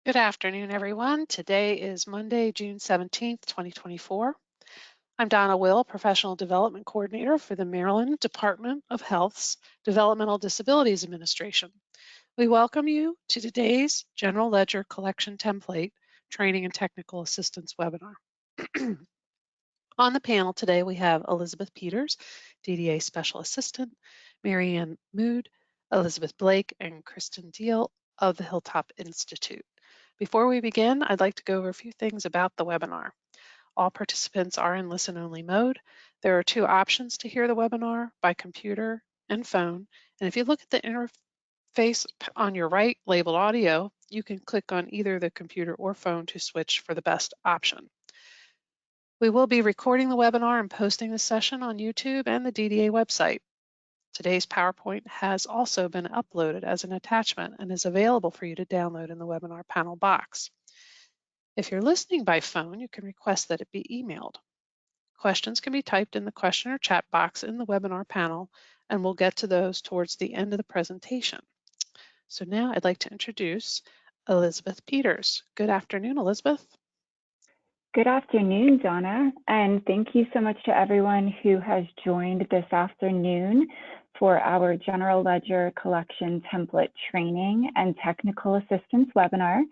Good afternoon, everyone. Today is Monday, June 17th, 2024. I'm Donna Will, Professional Development Coordinator for the Maryland Department of Health's Developmental Disabilities Administration. We welcome you to today's General Ledger Collection Template Training and Technical Assistance webinar. On the panel today, we have Elizabeth Peters, DDA Special Assistant, Marianne Mood, Elizabeth Blake, and Kristen Deal of the Hilltop Institute. Before we begin, I'd like to go over a few things about the webinar. All participants are in listen-only mode. There are two options to hear the webinar, by computer and phone. And if you look at the interface on your right labeled audio, you can click on either the computer or phone to switch for the best option. We will be recording the webinar and posting the session on YouTube and the DDA website. Today's PowerPoint has also been uploaded as an attachment and is available for you to download in the webinar panel box. If you're listening by phone, you can request that it be emailed. Questions can be typed in the question or chat box in the webinar panel, and we'll get to those towards the end of the presentation. So now I'd like to introduce Elizabeth Peters. Good afternoon, Elizabeth. Good afternoon, Donna, and thank you so much to everyone who has joined this afternoon for our General Ledger Collection Template Training and Technical Assistance webinar.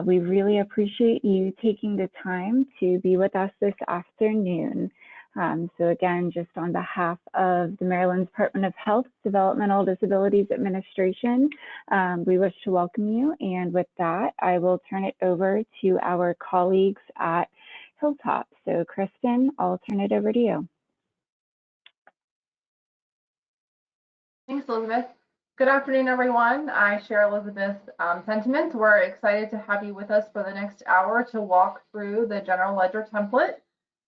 We really appreciate you taking the time to be with us this afternoon. So again, just on behalf of the Maryland Department of Health Developmental Disabilities Administration, we wish to welcome you. And with that, I will turn it over to our colleagues at Hilltop. So Kristen, I'll turn it over to you. Thanks, Elizabeth. Good afternoon, everyone. I share Elizabeth's sentiments. We're excited to have you with us for the next hour to walk through the General Ledger template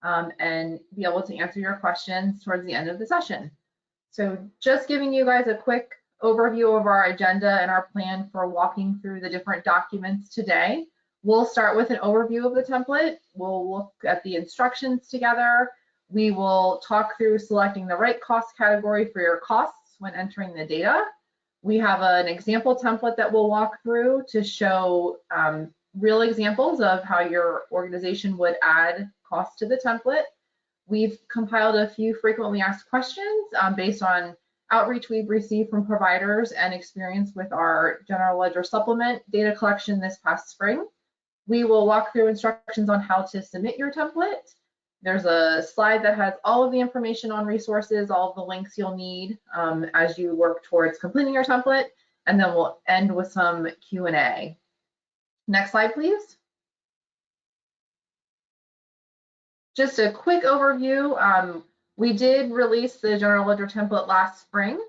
and be able to answer your questions towards the end of the session. So just giving you guys a quick overview of our agenda and our plan for walking through the different documents today. We'll start with an overview of the template. We'll look at the instructions together. We will talk through selecting the right cost category for your costs when entering the data. We have an example template that we'll walk through to show real examples of how your organization would add costs to the template. We've compiled a few frequently asked questions based on outreach we've received from providers and experience with our General Ledger Supplement data collection this past spring. We will walk through instructions on how to submit your template. There's a slide that has all of the information on resources, all of the links you'll need as you work towards completing your template, and then we'll end with some Q&A. Next slide, please. Just a quick overview. We did release the General Ledger template last spring,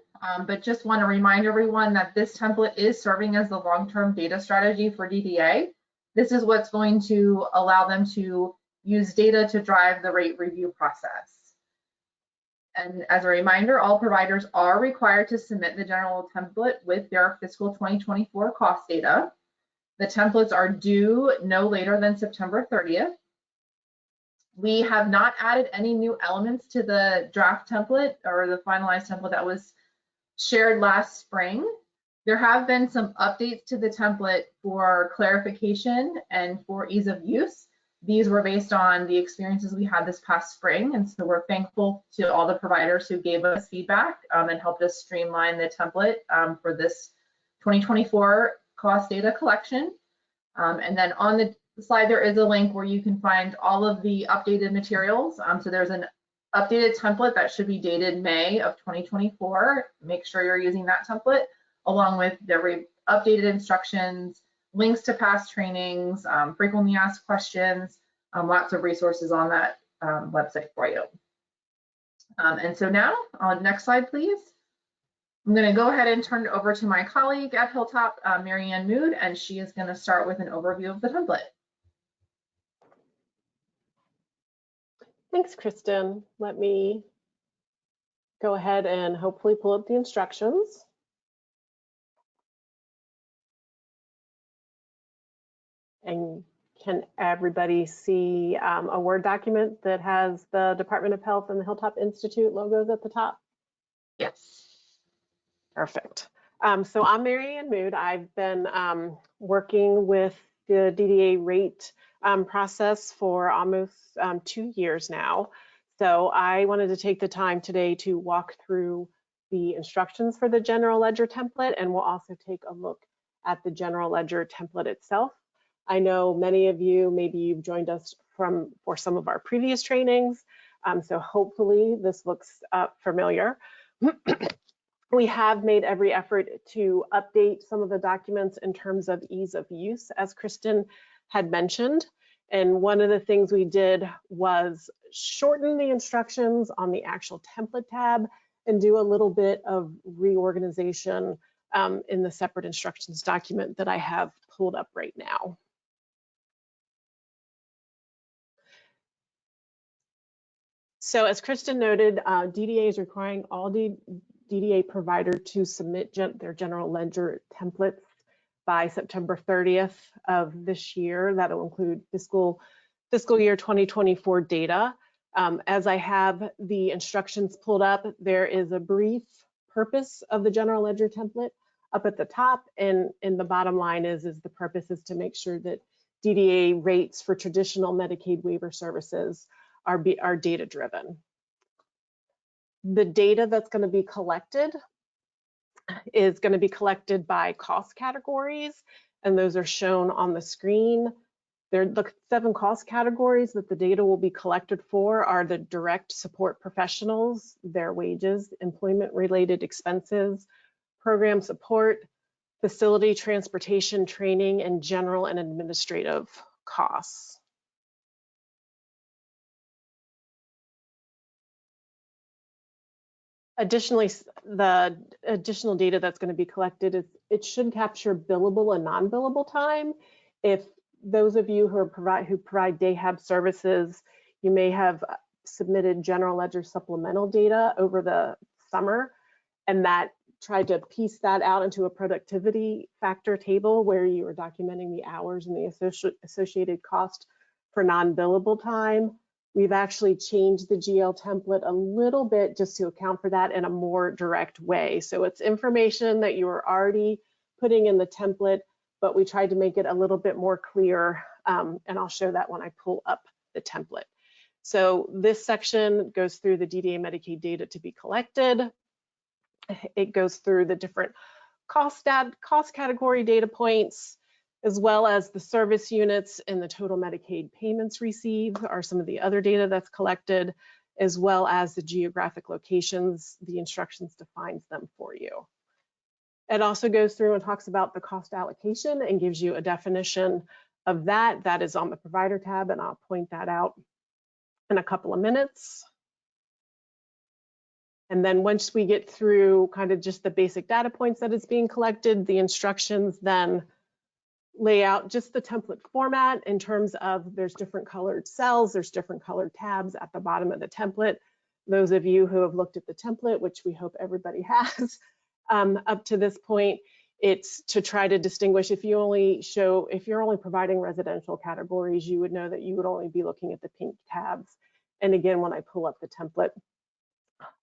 but just want to remind everyone that this template is serving as the long-term data strategy for DDA. This is what's going to allow them to use data to drive the rate review process. And as a reminder, all providers are required to submit the general template with their fiscal 2024 cost data. The templates are due no later than September 30th. We have not added any new elements to the draft template or the finalized template that was shared last spring. There have been some updates to the template for clarification and for ease of use. These were based on the experiences we had this past spring, and so we're thankful to all the providers who gave us feedback and helped us streamline the template for this 2024 cost data collection. And then on the slide, there is a link where you can find all of the updated materials. So there's an updated template that should be dated May of 2024. Make sure you're using that template, along with the updated instructions, links to past trainings, frequently asked questions, lots of resources on that website for you. And so now, next slide, please. I'm going to go ahead and turn it over to my colleague at Hilltop, Marianne Mood, and she is going to start with an overview of the template. Thanks, Kristen. Let me go ahead and hopefully pull up the instructions. And can everybody see a Word document that has the Department of Health and the Hilltop Institute logos at the top? Yes. Perfect. So I'm Marianne Mood. I've been working with the DDA rate process for almost 2 years now. So I wanted to take the time today to walk through the instructions for the general ledger template, and we'll also take a look at the general ledger template itself. I know many of you, maybe you've joined us for some of our previous trainings, so hopefully this looks familiar. We have made every effort to update some of the documents in terms of ease of use, as Kristen had mentioned. And one of the things we did was shorten the instructions on the actual template tab and do a little bit of reorganization in the separate instructions document that I have pulled up right now. So as Kristen noted, DDA is requiring all DDA provider to submit their general ledger templates by September 30th of this year. That'll include fiscal year 2024 data. As I have the instructions pulled up, there is a brief purpose of the general ledger template up at the top, and the bottom line is the purpose is to make sure that DDA rates for traditional Medicaid waiver services are data driven. The data that's going to be collected is going to be collected by cost categories, and those are shown on the screen. The 7 cost categories that the data will be collected for are the direct support professionals, their wages, employment-related expenses, program support, facility, transportation, training, and general and administrative costs. Additionally, the additional data that's going to be collected is it should capture billable and non-billable time. If those of you who provide day hab services, you may have submitted general ledger supplemental data over the summer, and that tried to piece that out into a productivity factor table where you are documenting the hours and the associated cost for non-billable time. We've actually changed the GL template a little bit just to account for that in a more direct way. So it's information that you are already putting in the template, but we tried to make it a little bit more clear, and I'll show that when I pull up the template. So this section goes through the DDA Medicaid data to be collected. It goes through the different cost category data points, as well as the service units and the total Medicaid payments received are some of the other data that's collected, as well as the geographic locations. The instructions defines them for you. It also goes through and talks about the cost allocation and gives you a definition of that. That is on the provider tab, and I'll point that out in a couple of minutes. And then once we get through kind of just the basic data points that is being collected, the instructions then lay out just the template format in terms of there's different colored cells, there's different colored tabs at the bottom of the template. Those of you who have looked at the template, which we hope everybody has up to this point, it's to try to distinguish if you're only providing residential categories, you would know that you would only be looking at the pink tabs. And again, when I pull up the template,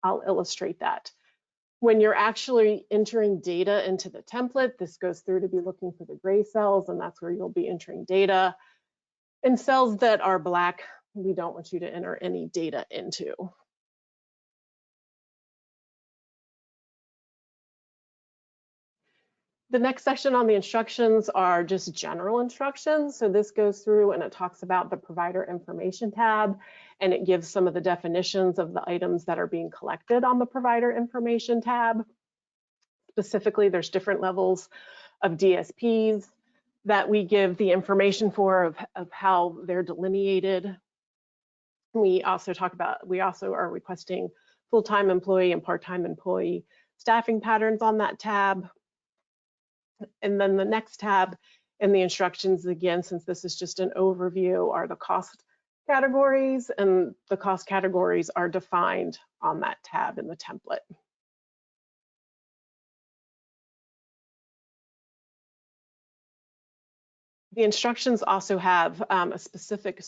I'll illustrate that. When you're actually entering data into the template, this goes through to be looking for the gray cells, and that's where you'll be entering data. And cells that are black, we don't want you to enter any data into. The next section on the instructions are just general instructions. So this goes through and it talks about the provider information tab, and it gives some of the definitions of the items that are being collected on the provider information tab. Specifically, there's different levels of DSPs that we give the information for of how they're delineated. We also are requesting full-time employee and part-time employee staffing patterns on that tab. And then the next tab in the instructions, again, since this is just an overview, are the cost categories, and the cost categories are defined on that tab in the template. The instructions also have a specific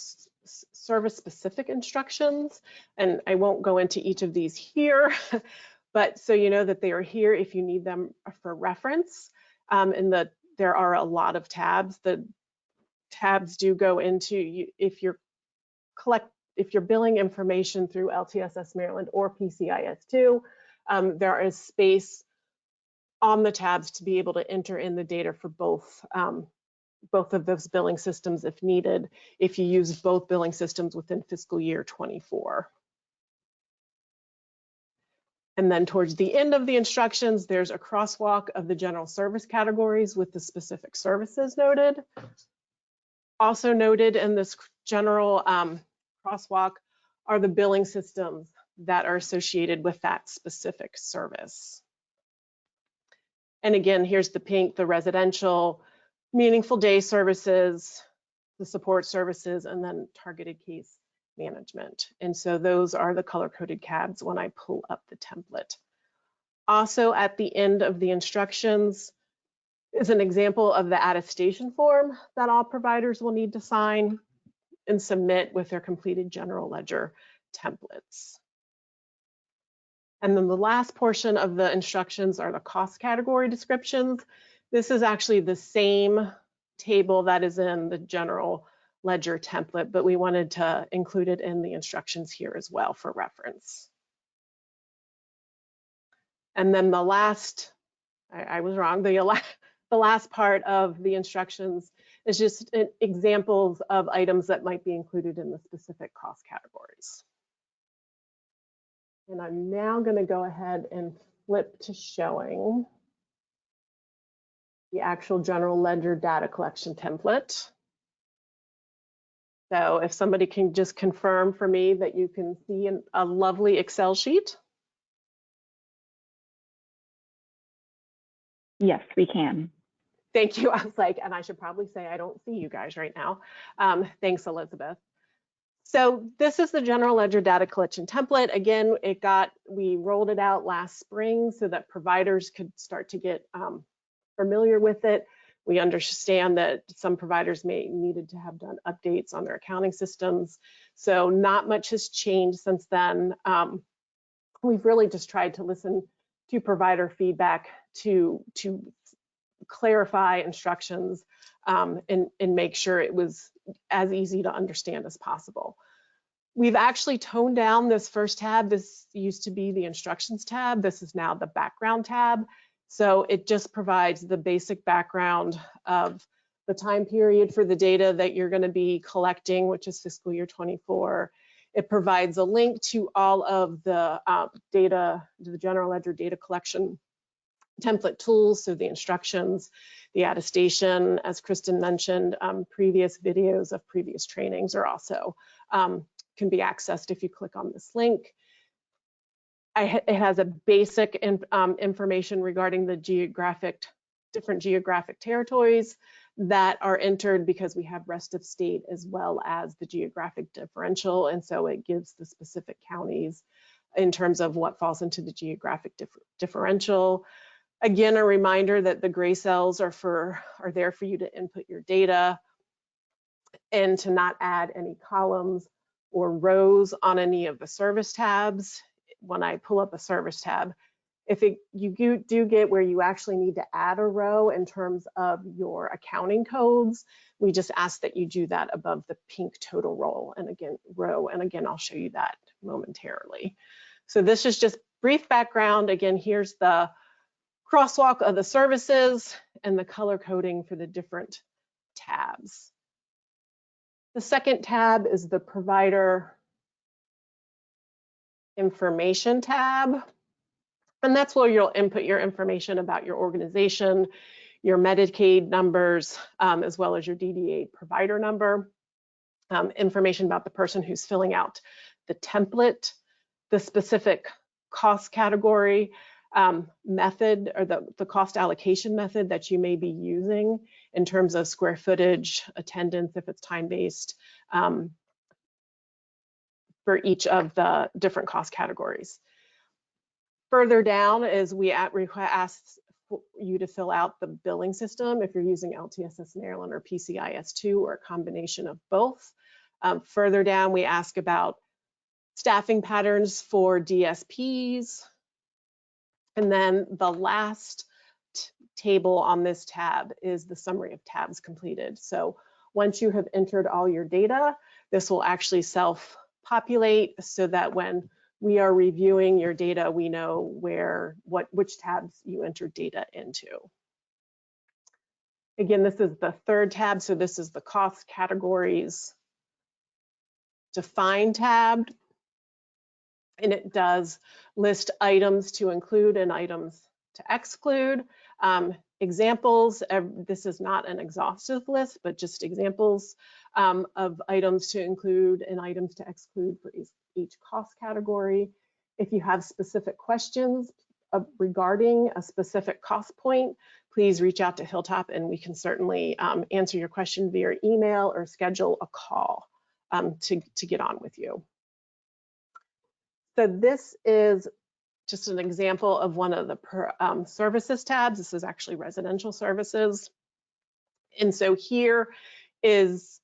service-specific instructions, and I won't go into each of these here, but so you know that they are here if you need them for reference. There are a lot of tabs. The tabs do go into, if you're billing information through LTSS Maryland or PCIS2, there is space on the tabs to be able to enter in the data for both of those billing systems if needed, if you use both billing systems within fiscal year 24. And then towards the end of the instructions, there's a crosswalk of the general service categories with the specific services noted. Also noted in this general crosswalk are the billing systems that are associated with that specific service. And again, here's the pink, the residential, meaningful day services, the support services, and then targeted case management. And so those are the color-coded cabs when I pull up the template. Also at the end of the instructions is an example of the attestation form that all providers will need to sign and submit with their completed general ledger templates. And then the last portion of the instructions are the cost category descriptions. This is actually the same table that is in the general ledger template, but we wanted to include it in the instructions here as well for reference. And then the last, I was wrong, the last part of the instructions is just examples of items that might be included in the specific cost categories. And I'm now going to go ahead and flip to showing the actual general ledger data collection template. So if somebody can just confirm for me that you can see a lovely Excel sheet. Yes, we can. Thank you. I was like, and I should probably say I don't see you guys right now. Thanks, Elizabeth. So this is the general ledger data collection template. Again, we rolled it out last spring so that providers could start to get familiar with it. We understand that some providers may needed to have done updates on their accounting systems. So not much has changed since then. We've really just tried to listen to provider feedback to clarify instructions and make sure it was as easy to understand as possible. We've actually toned down this first tab. This used to be the instructions tab. This is now the background tab. So it just provides the basic background of the time period for the data that you're going to be collecting, which is fiscal year 24. It provides a link to all of the data, the general ledger data collection template tools, so the instructions, the attestation, as Kristen mentioned, previous videos of previous trainings are also can be accessed if you click on this link. It has a basic information regarding the different geographic territories that are entered because we have rest of state as well as the geographic differential, and so it gives the specific counties in terms of what falls into the geographic differential. Again, a reminder that the gray cells are there for you to input your data and to not add any columns or rows on any of the service tabs. When I pull up a service tab, you do get where you actually need to add a row in terms of your accounting codes, we just ask that you do that above the pink total row. And again, I'll show you that momentarily. So this is just brief background. Again, here's the crosswalk of the services and the color coding for the different tabs. The second tab is the provider information tab. And that's where you'll input your information about your organization, your Medicaid numbers, as well as your DDA provider number, information about the person who's filling out the template, the specific cost category method, or the cost allocation method that you may be using in terms of square footage, attendance, if it's time-based, for each of the different cost categories. Further down is we ask you to fill out the billing system if you're using LTSS Maryland or PCIS2 or a combination of both. Further down, we ask about staffing patterns for DSPs. And then the last table on this tab is the summary of tabs completed. So Once you have entered all your data, this will actually self-populate so that when we are reviewing your data, we know which tabs you entered data into. Again, this is the third tab, so this is the cost categories define tab, and it does list items to include and items to exclude. Examples, this is not an exhaustive list, but just examples of items to include and items to exclude for each cost category. If you have specific questions regarding a specific cost point, please reach out to Hilltop and we can certainly answer your question via email or schedule a call to get on with you. So this is just an example of one of the services tabs. This is actually residential services. And so here is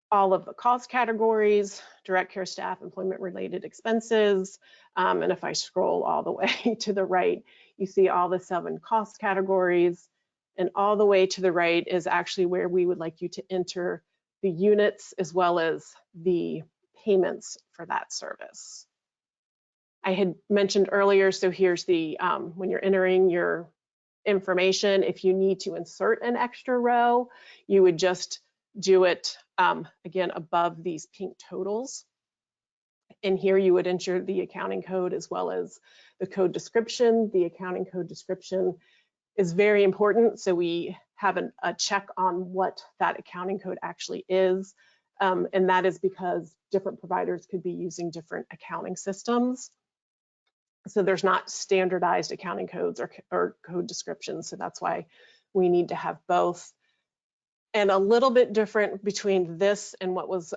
all of the cost categories, direct care staff, employment related expenses. And if I scroll all the way to the right, you see all the 7 cost categories. And all the way to the right is actually where we would like you to enter the units as well as the payments for that service. I had mentioned earlier, so here's the, when you're entering your information, if you need to insert an extra row, you would just do it, again, above these pink totals. And here you would enter the accounting code as well as the code description. The accounting code description is very important, so we have a check on what that accounting code actually is. And that is because different providers could be using different accounting systems. So there's not standardized accounting codes or code descriptions. So that's why we need to have both. And a little bit different between this and what was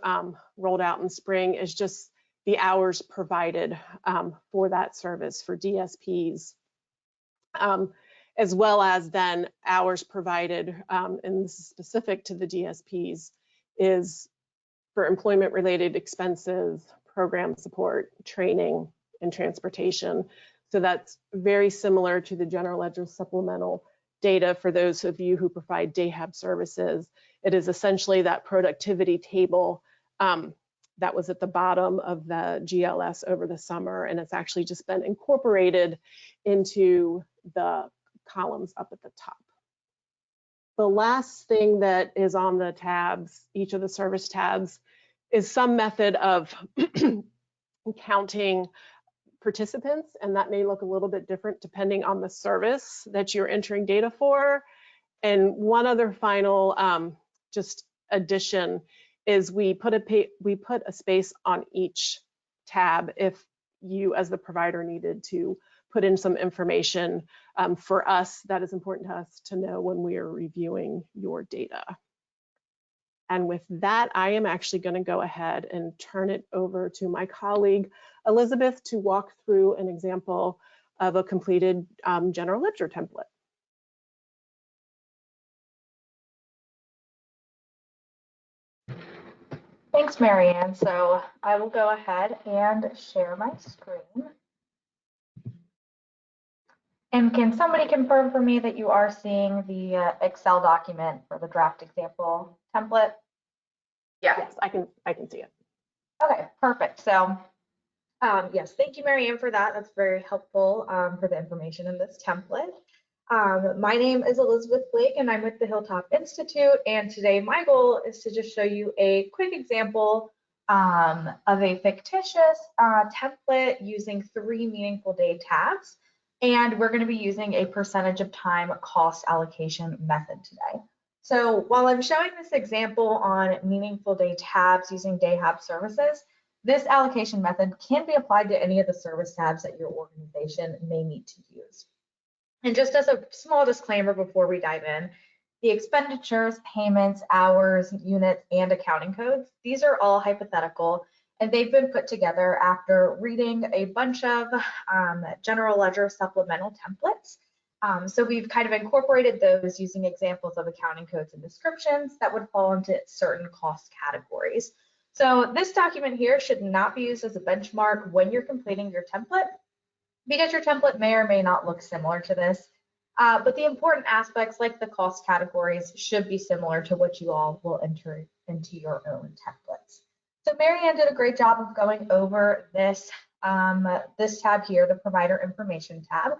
rolled out in spring is just the hours provided for that service for DSPs, as well as then hours provided, and this is specific to the DSPs, is for employment related expenses, program support, training, and transportation. So that's very similar to the general ledger supplemental data for those of you who provide DAHAB services. It is essentially that productivity table that was at the bottom of the GLS over the summer, and it's actually just been incorporated into the columns up at the top. The last thing that is on the tabs, each of the service tabs, is some method of counting participants, and that may look a little bit different depending on the service that you're entering data for. And one other final just addition is we put a space on each tab if you as the provider needed to put in some information. For us, that is important to us to know when we are reviewing your data. And with that, I am actually going to go ahead and turn it over to my colleague, Elizabeth, to walk through an example of a completed general ledger template. Thanks, Marianne. So I will go ahead and share my screen. And can somebody confirm for me that you are seeing the Excel document for the draft example template? Yeah. Yes, I can see it. Okay, perfect. So yes, thank you, Marianne, for that. That's very helpful for the information in this template. My name is Elizabeth Blake and I'm with the Hilltop Institute. And today my goal is to just show you a quick example of a fictitious template using 3 meaningful day tabs. And we're going to be using a percentage of time cost allocation method today. So while I'm showing this example on meaningful day tabs using DAHAB services, this allocation method can be applied to any of the service tabs that your organization may need to use. And just as a small disclaimer before we dive in, the expenditures, payments, hours, units, and accounting codes, these are all hypothetical, and they've been put together after reading a bunch of general ledger supplemental templates. So we've kind of incorporated those using examples of accounting codes and descriptions that would fall into certain cost categories. So this document here should not be used as a benchmark when you're completing your template, because your template may or may not look similar to this. But the important aspects like the cost categories should be similar to what you all will enter into your own templates. So Mary Ann did a great job of going over this, this tab here, the provider information tab.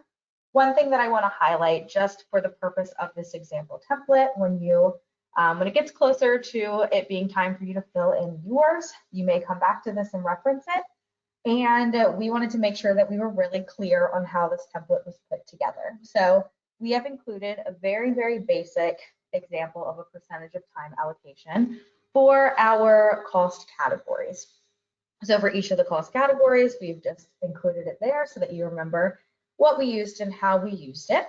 One thing that I want to highlight just for the purpose of this example template, when it gets closer to it being time for you to fill in yours, you may come back to this and reference it. And we wanted to make sure that we were really clear on how this template was put together. So we have included a very, very basic example of a percentage of time allocation for our cost categories. So for each of the cost categories, we've just included it there so that you remember what we used and how we used it.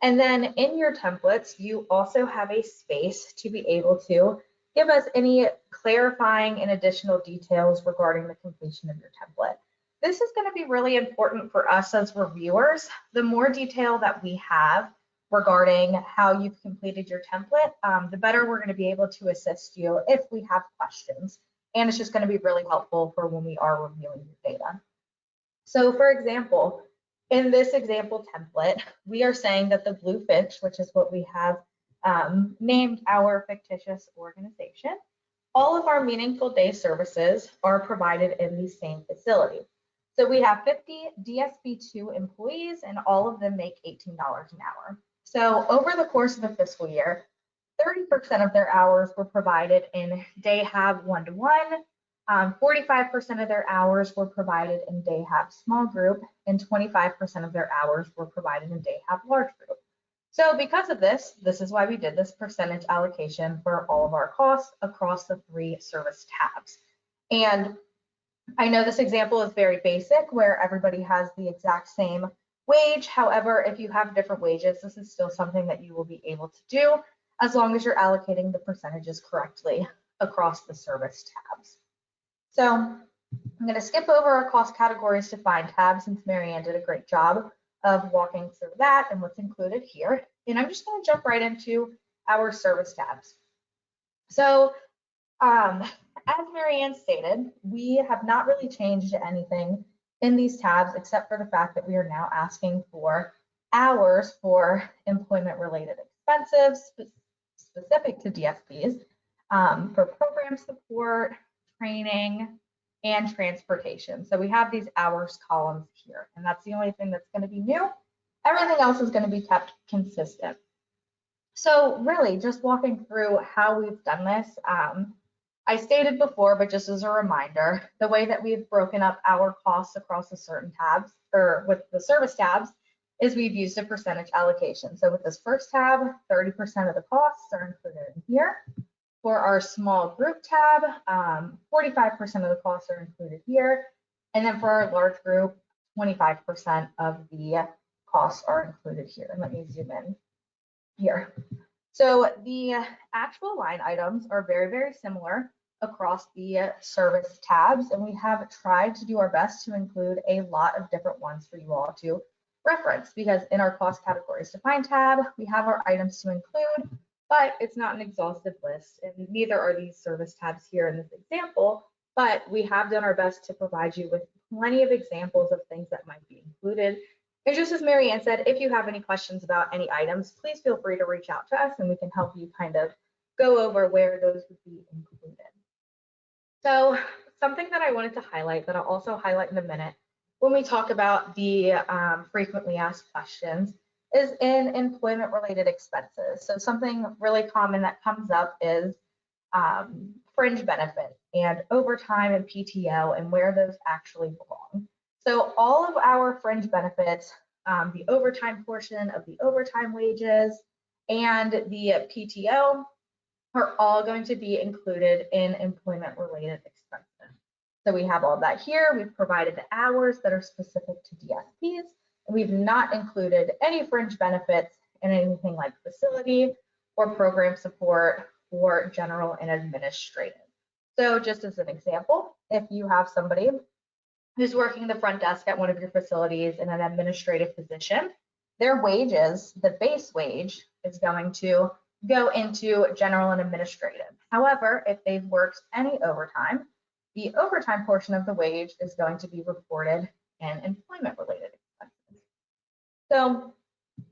And then in your templates, you also have a space to be able to give us any clarifying and additional details regarding the completion of your template. This is going to be really important for us as reviewers. The more detail that we have regarding how you've completed your template, the better we're going to be able to assist you if we have questions. And it's just going to be really helpful for when we are reviewing your data. So for example, in this example template, we are saying that the Bluefinch, which is what we have named our fictitious organization, all of our meaningful day services are provided in the same facility. So we have 50 DSP2 employees and all of them make $18 an hour. So over the course of the fiscal year, 30% of their hours were provided in DayHab one-to-one, 45% of their hours were provided in DayHab small group, and 25% of their hours were provided in DayHab large group. So because of this, this is why we did this percentage allocation for all of our costs across the 3 service tabs. And I know this example is very basic where everybody has the exact same wage. However, if you have different wages, this is still something that you will be able to do as long as you're allocating the percentages correctly across the service tabs. So I'm going to skip over our cost categories to find tab since Mary Ann did a great job of walking through that and what's included here. And I'm just going to jump right into our service tabs. So as Mary Ann stated, we have not really changed anything in these tabs except for the fact that we are now asking for hours for employment-related expenses specific to DSPs, for program support, training, and transportation. So we have these hours columns here, and that's the only thing that's going to be new. Everything else is going to be kept consistent. So really just walking through how we've done this, I stated before, but just as a reminder, the way that we've broken up our costs across the certain tabs or with the service tabs is we've used a percentage allocation. So with this first tab, 30% of the costs are included in here. For our small group tab, 45% of the costs are included here. And then for our large group, 25% of the costs are included here. And let me zoom in here. So the actual line items are very, very similar across the service tabs, and we have tried to do our best to include a lot of different ones for you all to reference, because in our cost categories to find tab, we have our items to include, but it's not an exhaustive list, and neither are these service tabs here in this example, but we have done our best to provide you with plenty of examples of things that might be included. And just as Mary Ann said, if you have any questions about any items, please feel free to reach out to us and we can help you kind of go over where those would be included. So something that I wanted to highlight that I'll also highlight in a minute when we talk about the frequently asked questions is in employment related expenses. So something really common that comes up is fringe benefit and overtime and PTO and where those actually belong. So all of our fringe benefits, the overtime portion of the overtime wages and the PTO are all going to be included in employment related expenses. So we have all that here. We've provided the hours that are specific to DSPs. We've not included any fringe benefits in anything like facility or program support or general and administrative. So just as an example, if you have somebody who's working the front desk at one of your facilities in an administrative position, their wages, the base wage, is going to go into general and administrative. However, if they've worked any overtime, the overtime portion of the wage is going to be reported in employment related expenses. So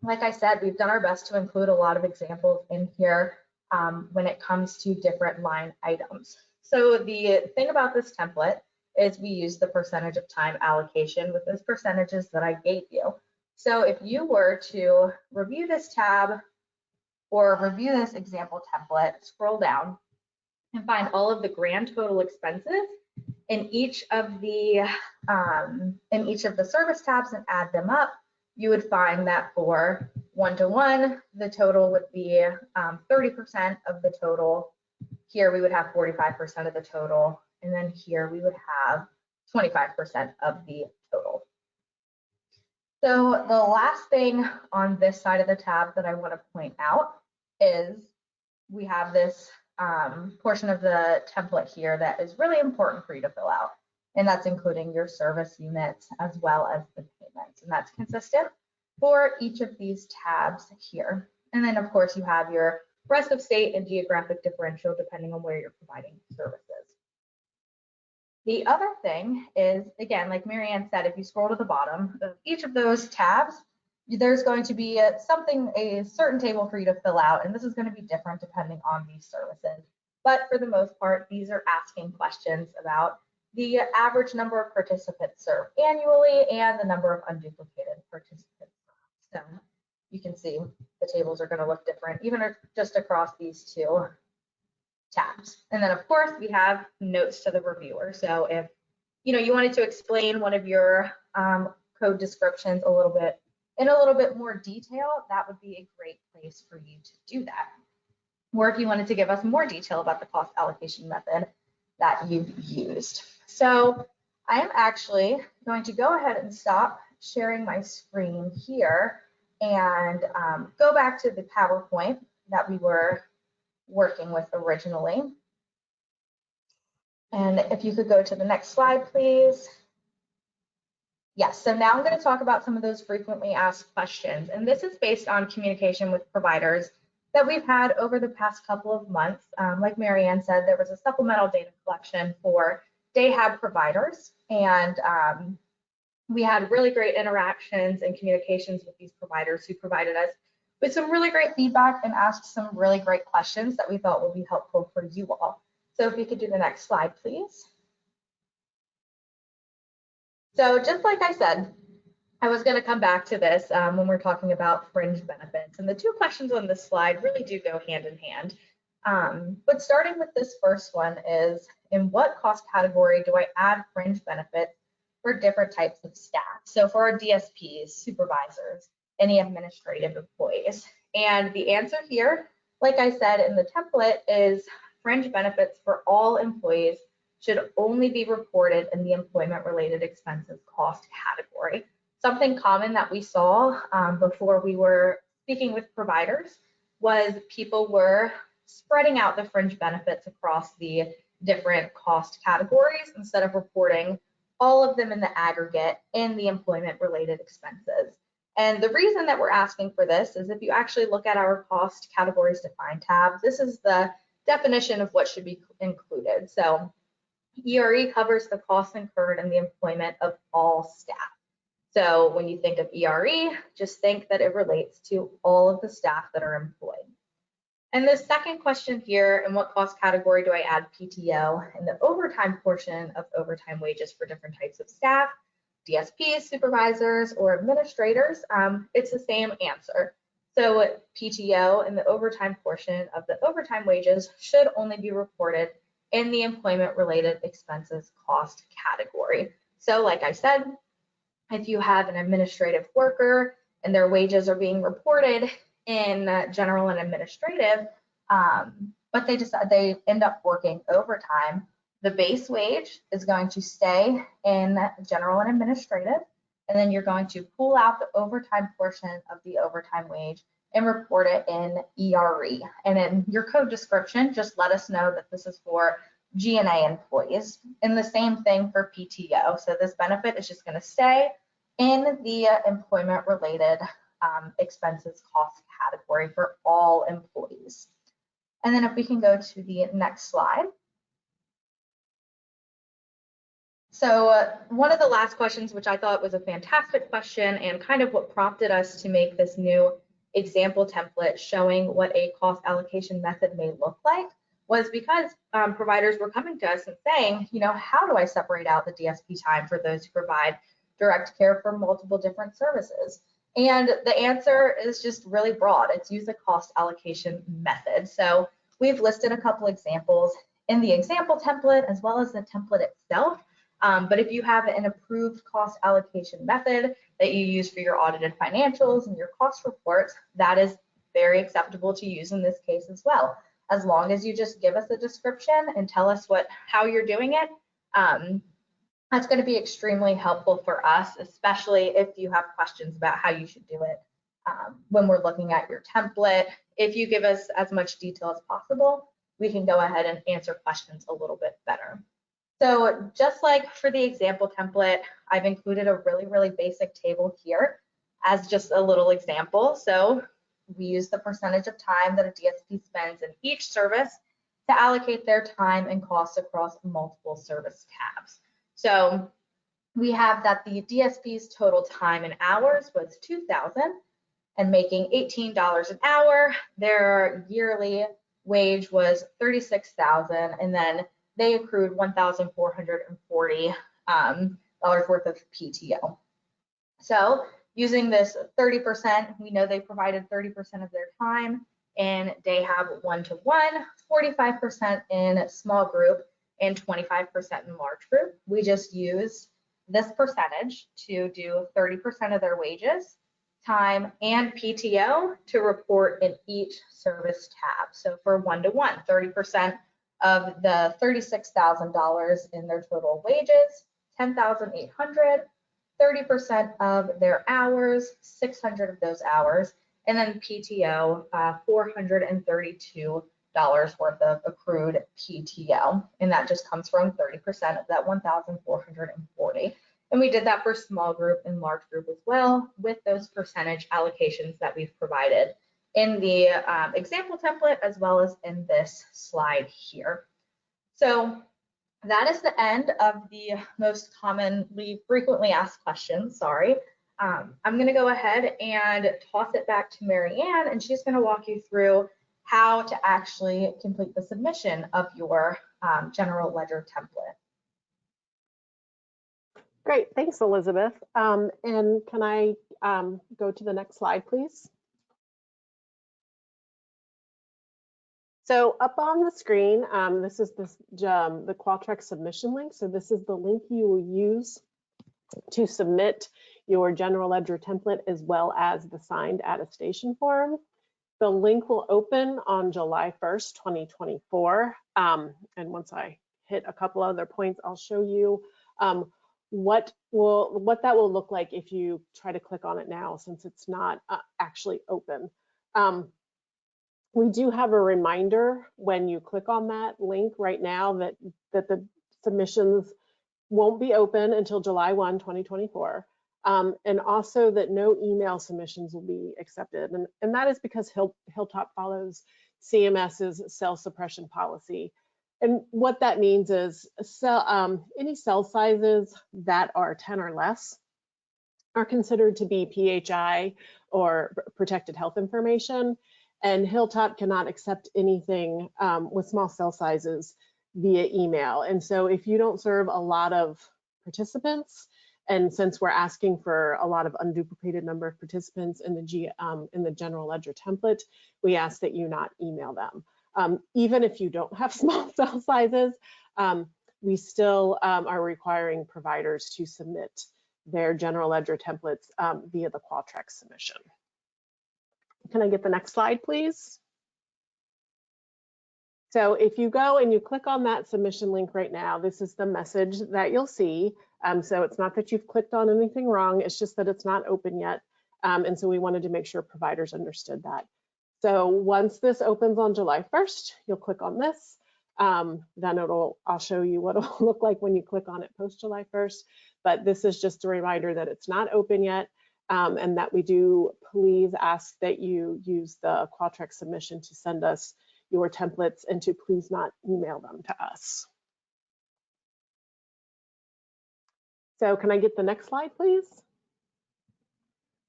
like I said, we've done our best to include a lot of examples in here when it comes to different line items. So the thing about this template is we use the percentage of time allocation with those percentages that I gave you. So if you were to review this tab or review this example template, scroll down and find all of the grand total expenses in each of the service tabs and add them up, you would find that for one-to-one, the total would be 30% of the total. Here we would have 45% of the total, and then here we would have 25% of the total. So the last thing on this side of the tab that I want to point out is we have this portion of the template here that is really important for you to fill out, and that's including your service units as well as the payments, and that's consistent for each of these tabs here. And then of course you have your rest of state and geographic differential depending on where you're providing services. The other thing is, again, like Marianne said, if you scroll to the bottom of each of those tabs, there's going to be a certain table for you to fill out, and this is going to be different depending on these services. But for the most part, these are asking questions about the average number of participants served annually and the number of unduplicated participants. So you can see the tables are going to look different, even just across these two tabs. And then of course we have notes to the reviewer. So if you wanted to explain one of your code descriptions in a little bit more detail, that would be a great place for you to do that. Or if you wanted to give us more detail about the cost allocation method that you've used. So I am actually going to go ahead and stop sharing my screen here and go back to the PowerPoint that we were working with originally. And if you could go to the next slide, please. Yes, so now I'm going to talk about some of those frequently asked questions. And this is based on communication with providers that we've had over the past couple of months. Like Marianne said, there was a supplemental data collection for DayHab providers. And we had really great interactions and communications with these providers who provided us with some really great feedback and asked some really great questions that we thought would be helpful for you all. So if you could do the next slide, please. So just like I said, I was going to come back to this when we're talking about fringe benefits. And the two questions on this slide really do go hand in hand. But starting with this first one is, in what cost category do I add fringe benefits for different types of staff? So for our DSPs, supervisors, any administrative employees. And the answer here, like I said in the template, is fringe benefits for all employees should only be reported in the employment-related expenses cost category. Something common that we saw before we were speaking with providers was people were spreading out the fringe benefits across the different cost categories instead of reporting all of them in the aggregate in the employment-related expenses. And the reason that we're asking for this is if you actually look at our cost categories defined tab, this is the definition of what should be included. So ERE covers the costs incurred in the employment of all staff. So when you think of ERE, just think that it relates to all of the staff that are employed. And the second question here, in what cost category do I add PTO? In the overtime portion of overtime wages for different types of staff, DSPs, supervisors, or administrators, it's the same answer. So PTO in the overtime portion of the overtime wages should only be reported in the employment-related expenses cost category. So like I said, if you have an administrative worker and their wages are being reported in general and administrative, but they end up working overtime, the base wage is going to stay in general and administrative, and then you're going to pull out the overtime portion of the overtime wage and report it in ERE. And in your code description, just let us know that this is for G&A employees. And the same thing for PTO. So this benefit is just going to stay in the employment-related expenses cost category for all employees. And then if we can go to the next slide. So one of the last questions, which I thought was a fantastic question and kind of what prompted us to make this new example template showing what a cost allocation method may look like, was because providers were coming to us and saying, how do I separate out the DSP time for those who provide direct care for multiple different services? And the answer is just really broad. It's use a cost allocation method. So we've listed a couple examples in the example template as well as the template itself. But if you have an approved cost allocation method that you use for your audited financials and your cost reports, that is very acceptable to use in this case as well. As long as you just give us a description and tell us how you're doing it, that's going to be extremely helpful for us, especially if you have questions about how you should do it when we're looking at your template. If you give us as much detail as possible, we can go ahead and answer questions a little bit better. So just like for the example template, I've included a really, really basic table here as just a little example. So we use the percentage of time that a DSP spends in each service to allocate their time and costs across multiple service tabs. So we have that the DSP's total time in hours was 2,000 and making $18 an hour. Their yearly wage was 36,000, and then they accrued $1,440 worth of PTO. So using this 30%, we know they provided 30% of their time in day hab 1-to-1, 45% in small group, and 25% in large group. We just used this percentage to do 30% of their wages, time, and PTO to report in each service tab. So for 1-to-1, 30% of the $36,000 in their total wages, 10,800, 30% of their hours, 600 of those hours, and then PTO, $432 worth of accrued PTO, and that just comes from 30% of that 1,440. And we did that for small group and large group as well, with those percentage allocations that we've provided in the example template as well as in this slide here. So that is the end of the most frequently asked questions, sorry. I'm gonna go ahead and toss it back to Mary Ann, and she's gonna walk you through how to actually complete the submission of your general ledger template. Great, thanks, Elizabeth. And can I go to the next slide, please? So up on the screen, this is the Qualtrics submission link. So this is the link you will use to submit your general ledger template as well as the signed attestation form. The link will open on July 1st, 2024. And once I hit a couple other points, I'll show you what that will look like if you try to click on it now, since it's not actually open. We do have a reminder when you click on that link right now that the submissions won't be open until July 1, 2024. And also that no email submissions will be accepted. And that is because Hilltop follows CMS's cell suppression policy. And what that means is any cell sizes that are 10 or less are considered to be PHI or protected health information. And Hilltop cannot accept anything with small cell sizes via email. And so if you don't serve a lot of participants, and since we're asking for a lot of unduplicated number of participants in the general ledger template, we ask that you not email them. Even if you don't have small cell sizes, we still are requiring providers to submit their general ledger templates via the Qualtrics submission. Can I get the next slide, please? So if you go and you click on that submission link right now, this is the message that you'll see. So it's not that you've clicked on anything wrong, it's just that it's not open yet. And so we wanted to make sure providers understood that. So once this opens on July 1st, you'll click on this. Then I'll show you what it'll look like when you click on it post July 1st. But this is just a reminder that it's not open yet. And that we do please ask that you use the Qualtrics submission to send us your templates and to please not email them to us. So can I get the next slide, please?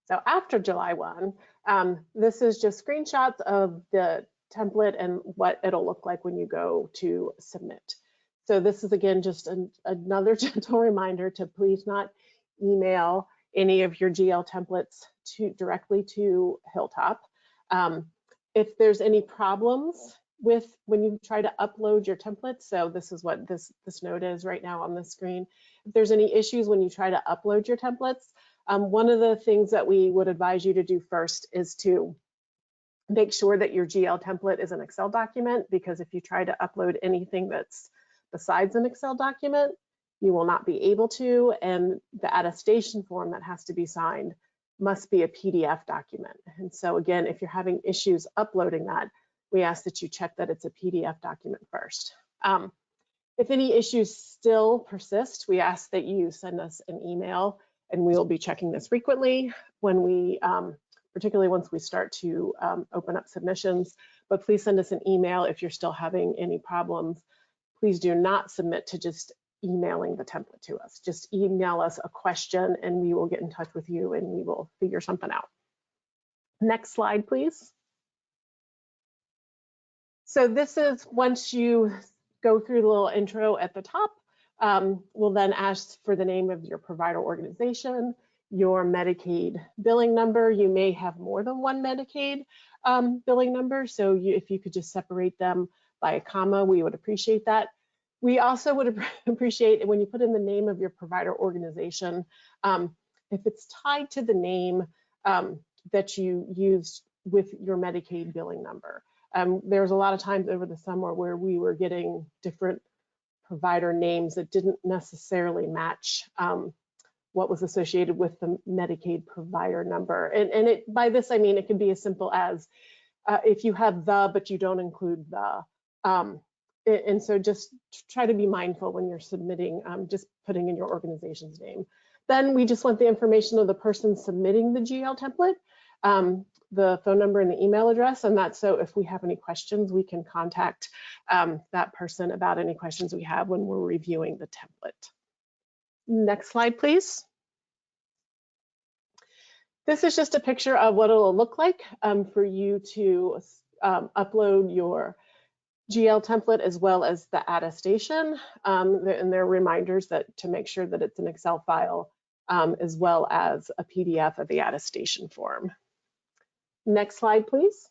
So after July 1, this is just screenshots of the template and what it'll look like when you go to submit. So this is, again, just another gentle reminder to please not email any of your GL templates directly to Hilltop. If there's any problems with when you try to upload your templates, so this is what this note is right now on the screen. If there's any issues when you try to upload your templates, one of the things that we would advise you to do first is to make sure that your GL template is an Excel document, because if you try to upload anything that's besides an Excel document, you will not be able to, and the attestation form that has to be signed must be a PDF document. And so again, if you're having issues uploading that, we ask that you check that it's a PDF document first. If any issues still persist, we ask that you send us an email, and we will be checking this frequently when we, particularly once we start to open up submissions. But please send us an email if you're still having any problems. Please do not submit to just emailing the template to us. Just email us a question and we will get in touch with you and we will figure something out. Next slide, please. So this is, once you go through the little intro at the top, we'll then ask for the name of your provider organization, your Medicaid billing number. You may have more than one Medicaid billing number, so if you could just separate them by a comma, we would appreciate that. We also would appreciate it when you put in the name of your provider organization, if it's tied to the name that you used with your Medicaid billing number. There's a lot of times over the summer where we were getting different provider names that didn't necessarily match what was associated with the Medicaid provider number. And by this, I mean, it can be as simple as if you have the, but you don't include the. And so just try to be mindful when you're submitting, just putting in your organization's name. Then we just want the information of the person submitting the GL template, the phone number and the email address, and that's so if we have any questions, we can contact that person about any questions we have when we're reviewing the template. Next slide, please. This is just a picture of what it'll look like for you to upload your GL template as well as the attestation, and there are reminders that to make sure that it's an Excel file as well as a PDF of the attestation form. Next slide, please.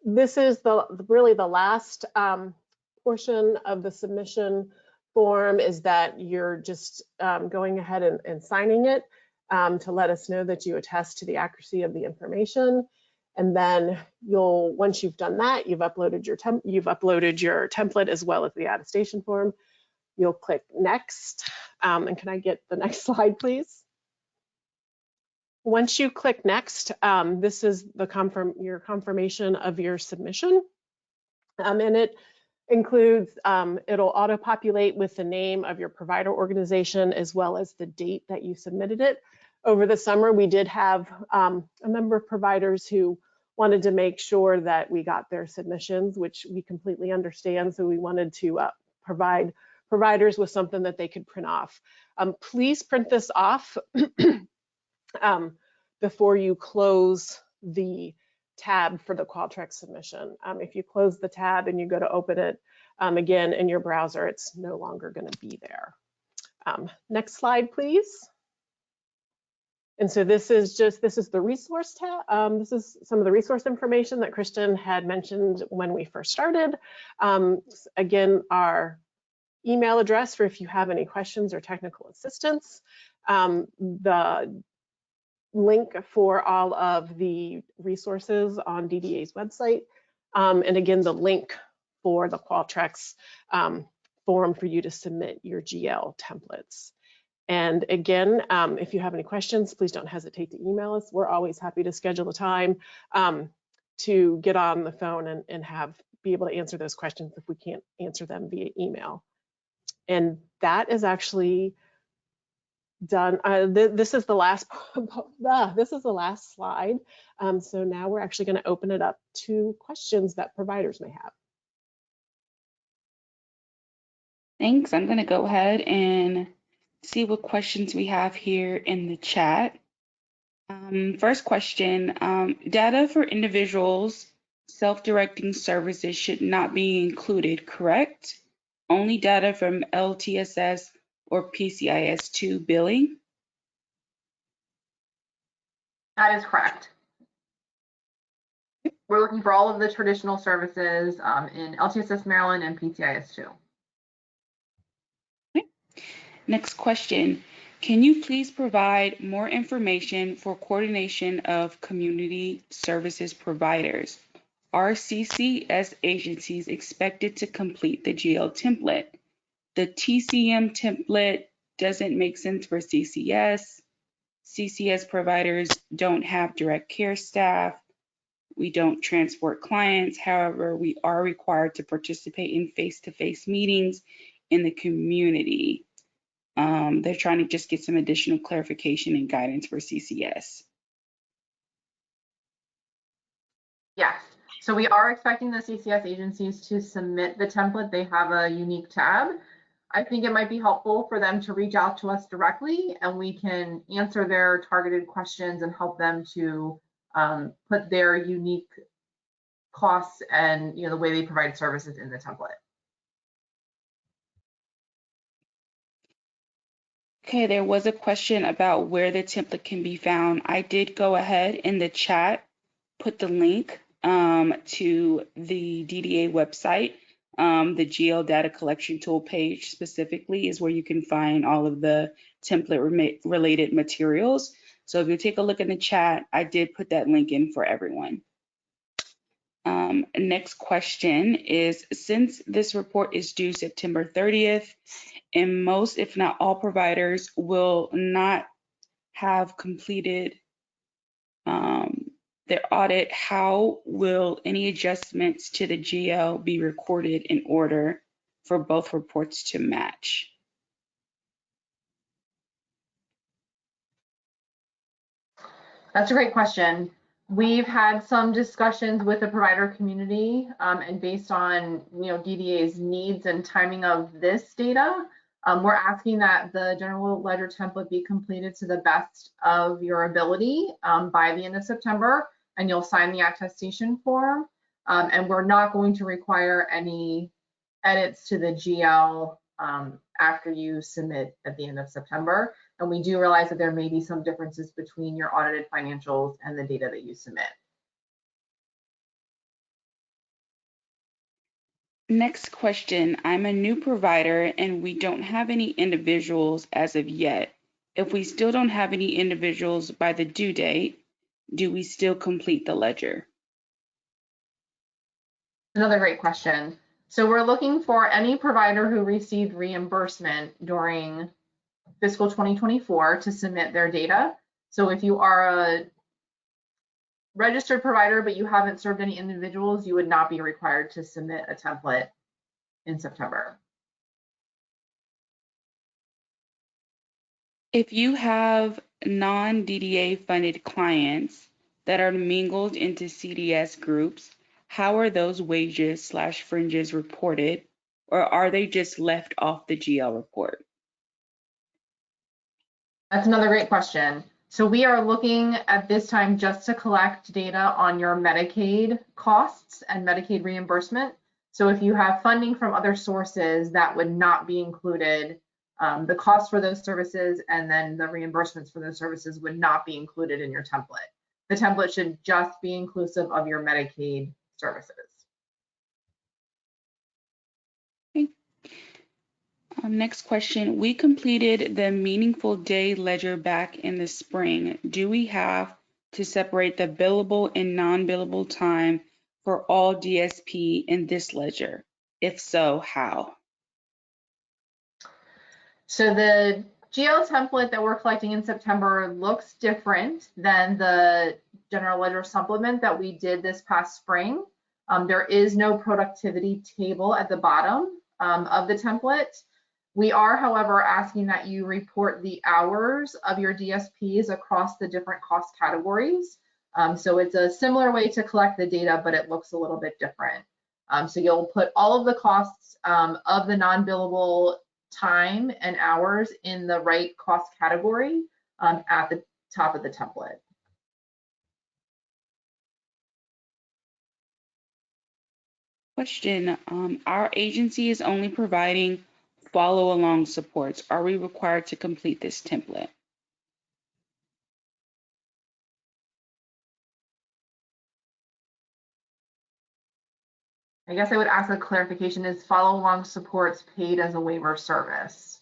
This is really the last portion of the submission form, is that you're just going ahead and signing it to let us know that you attest to the accuracy of the information. And then once you've done that, you've uploaded your template as well as the attestation form. You'll click next. And can I get the next slide, please? Once you click next, this is your confirmation of your submission. And it includes, it'll auto-populate with the name of your provider organization as well as the date that you submitted it. Over the summer, we did have a number of providers who wanted to make sure that we got their submissions, which we completely understand. So we wanted to provide providers with something that they could print off. Please print this off before you close the tab for the Qualtrics submission. If you close the tab and you go to open it again in your browser, it's no longer going to be there. Next slide, please. And so this is the resource tab. This is some of the resource information that Kristen had mentioned when we first started. Again, our email address for if you have any questions or technical assistance. The link for all of the resources on DDA's website. And again, the link for the Qualtrics form for you to submit your GL templates. And again, if you have any questions, please don't hesitate to email us. We're always happy to schedule a time to get on the phone and be able to answer those questions if we can't answer them via email. And that is actually done. This is the last slide. So now we're actually going to open it up to questions that providers may have. Thanks. I'm going to go ahead and see what questions we have here in the chat. First question, data for individuals self-directing services should not be included, correct? Only data from LTSS or PCIS2 billing? That is correct. We're looking for all of the traditional services in LTSS Maryland and PCIS 2. Okay. Next question. Can you please provide more information for coordination of community services providers? Are CCS agencies expected to complete the GL template? The TCM template doesn't make sense for CCS. CCS providers don't have direct care staff. We don't transport clients. However, we are required to participate in face-to-face meetings in the community. They're trying to just get some additional clarification and guidance for CCS. Yes, so we are expecting the CCS agencies to submit the template. They have a unique tab. I think it might be helpful for them to reach out to us directly, and we can answer their targeted questions and help them to put their unique costs and the way they provide services in the template. Okay, there was a question about where the template can be found. I did go ahead in the chat, put the link to the DDA website. The GL data collection tool page specifically is where you can find all of the template related materials. So if you take a look in the chat, I did put that link in for everyone. Next question is, since this report is due September 30th, and most, if not all providers will not have completed their audit, how will any adjustments to the GL be recorded in order for both reports to match? That's a great question. We've had some discussions with the provider community, and based on DDA's needs and timing of this data, we're asking that the general ledger template be completed to the best of your ability by the end of September, and you'll sign the attestation form. And we're not going to require any edits to the GL after you submit at the end of September. And we do realize that there may be some differences between your audited financials and the data that you submit. Next question. I'm a new provider and we don't have any individuals as of yet. If we still don't have any individuals by the due date, do we still complete the ledger? Another great question. So we're looking for any provider who received reimbursement during fiscal 2024 to submit their data. So if you are a registered provider but you haven't served any individuals, you would not be required to submit a template in September. If you have non-DDA funded clients that are mingled into CDS groups, how are those wages/fringes reported, or are they just left off the GL report? That's another great question. So we are looking at this time just to collect data on your Medicaid costs and Medicaid reimbursement. So if you have funding from other sources, that would not be included. The cost for those services and then the reimbursements for those services would not be included in your template. The template should just be inclusive of your Medicaid services. Okay. Next question. We completed the meaningful day ledger back in the spring. Do we have to separate the billable and non-billable time for all DSP in this ledger? If so, how? So the GL template that we're collecting in September looks different than the general ledger supplement that we did this past spring. There is no productivity table at the bottom of the template. We are, however, asking that you report the hours of your DSPs across the different cost categories. So it's a similar way to collect the data, but it looks a little bit different. So you'll put all of the costs of the non-billable time and hours in the right cost category at the top of the template. Question, our agency is only providing follow-along supports. Are we required to complete this template? I guess I would ask a clarification, is follow-along supports paid as a waiver service?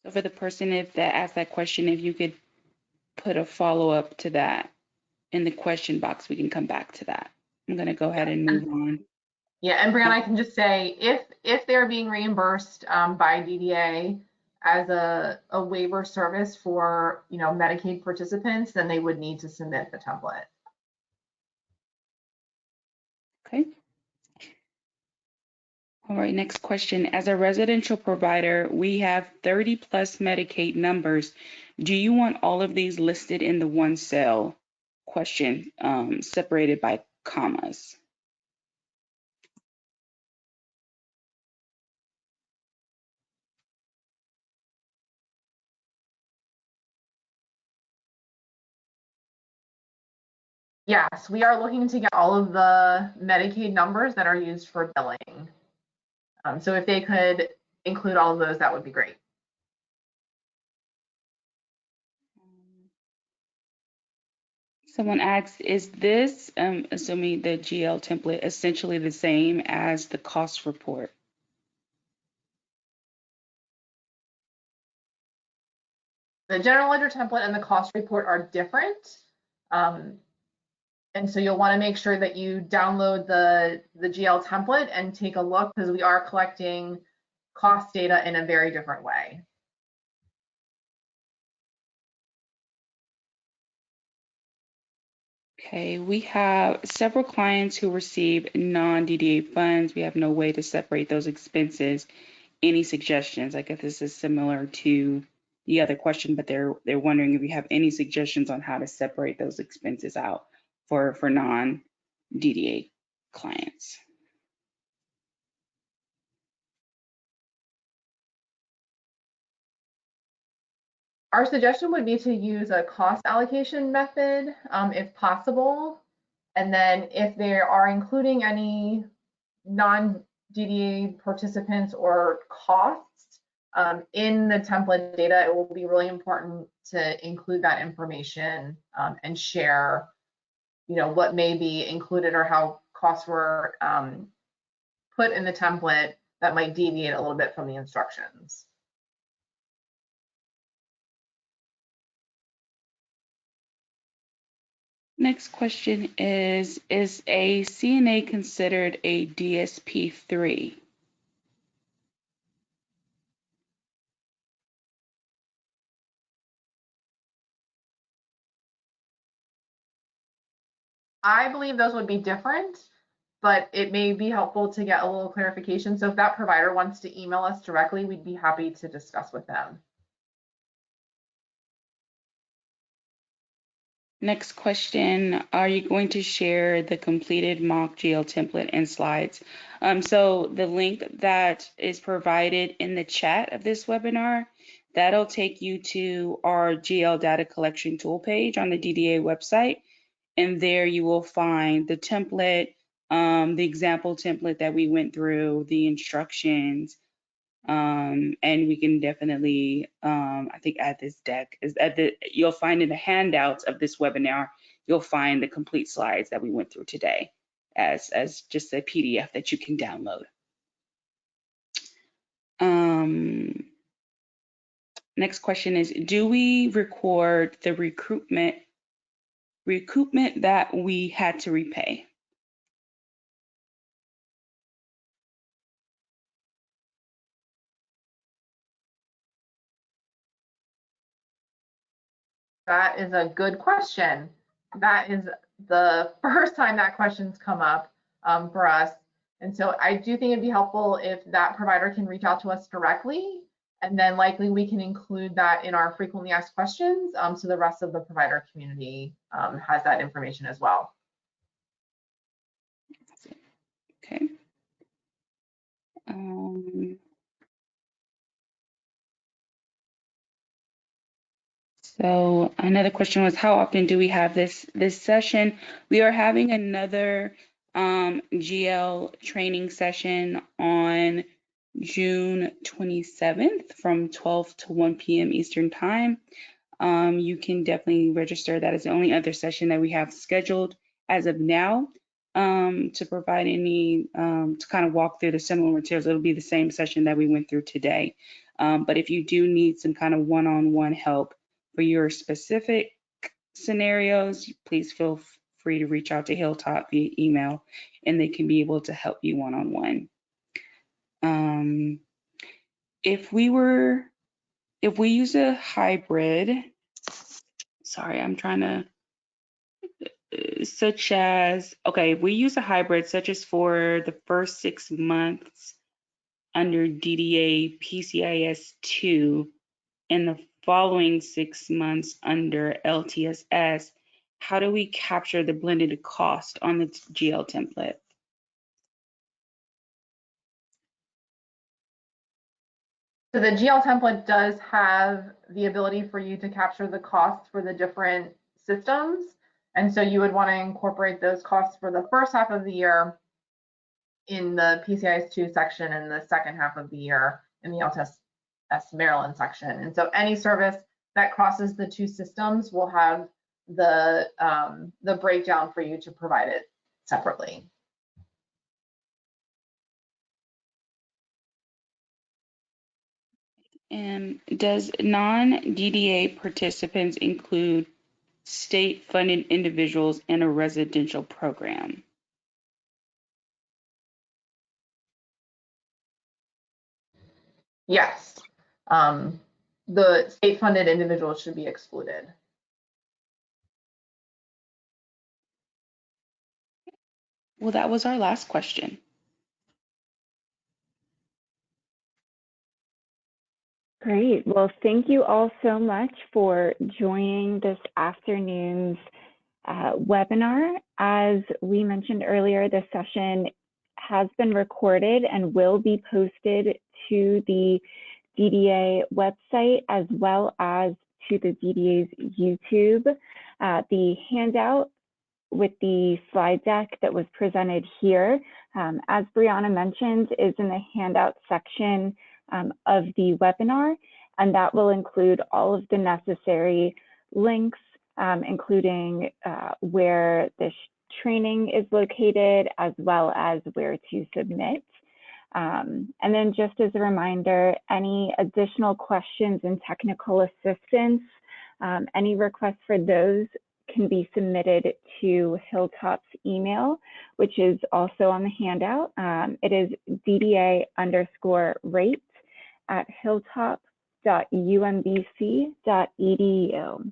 So for the person that asked that question, if you could put a follow-up to that in the question box, we can come back to that. I'm going to go ahead and move on. Yeah, and Brianna, I can just say, if they're being reimbursed by DDA as a waiver service for, you know, Medicaid participants, then they would need to submit the template. Okay. All right, next question. As a residential provider, we have 30 plus Medicaid numbers. Do you want all of these listed in the one cell? Question, separated by commas. Yes, we are looking to get all of the Medicaid numbers that are used for billing. So if they could include all of those, that would be great. Someone asks, is this, assuming the GL template, essentially the same as the cost report? The general ledger template and the cost report are different. And so you'll want to make sure that you download the GL template and take a look, because we are collecting cost data in a very different way. Okay, we have several clients who receive non-DDA funds. We have no way to separate those expenses. Any suggestions? I guess this is similar to the other question, but they're wondering if you have any suggestions on how to separate those expenses out for non-DDA clients. Our suggestion would be to use a cost allocation method if possible. And then if they are including any non-DDA participants or costs in the template data, it will be really important to include that information and share, you know, what may be included or how costs were put in the template that might deviate a little bit from the instructions. Next question is a CNA considered a DSP3? I believe those would be different, but it may be helpful to get a little clarification. So if that provider wants to email us directly, we'd be happy to discuss with them. Next question, are you going to share the completed mock GL template and slides? So the link that is provided in the chat of this webinar, that'll take you to our GL data collection tool page on the DDA website. And there you will find the template, the example template that we went through, the instructions, and we can definitely, I think at this deck, you'll find in the handouts of this webinar, you'll find the complete slides that we went through today as just a PDF that you can download. Next question is, do we record the recoupment that we had to repay? That is a good question. That is the first time that question's come up for us. And so I do think it'd be helpful if that provider can reach out to us directly, and then likely we can include that in our frequently asked questions so the rest of the provider community has that information as well. Okay. So another question was, how often do we have this session? We are having another GL training session on June 27th from 12 to 1 p.m. Eastern Time. You can definitely register. That is the only other session that we have scheduled as of now to provide any, to kind of walk through the similar materials. It'll be the same session that we went through today. But if you do need some kind of one-on-one help for your specific scenarios, please feel free to reach out to Hilltop via email, and they can be able to help you one-on-one. If we use a hybrid, sorry, I'm trying to, such as, okay, if we use a hybrid such as for the first 6 months under DDA PCIS 2 and the following 6 months under LTSS, how do we capture the blended cost on the GL template? So the GL template does have the ability for you to capture the costs for the different systems. And so you would want to incorporate those costs for the first half of the year in the PCIS 2 section and the second half of the year in the LTSS Maryland section. And so any service that crosses the two systems will have the breakdown for you to provide it separately. And does non-DDA participants include state-funded individuals in a residential program? Yes. The state-funded individuals should be excluded. Well, that was our last question. Great. Well, thank you all so much for joining this afternoon's webinar. As we mentioned earlier, this session has been recorded and will be posted to the DDA website as well as to the DDA's YouTube. The handout with the slide deck that was presented here, as Brianna mentioned, is in the handout section of the webinar, and that will include all of the necessary links, including where this training is located, as well as where to submit. And then just as a reminder, any additional questions and technical assistance, any requests for those can be submitted to Hilltop's email, which is also on the handout. It is dda_rate@hilltop.umbc.edu.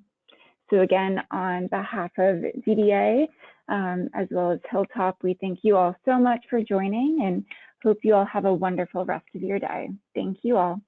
So again, on behalf of DDA, as well as Hilltop, we thank you all so much for joining and hope you all have a wonderful rest of your day. Thank you all.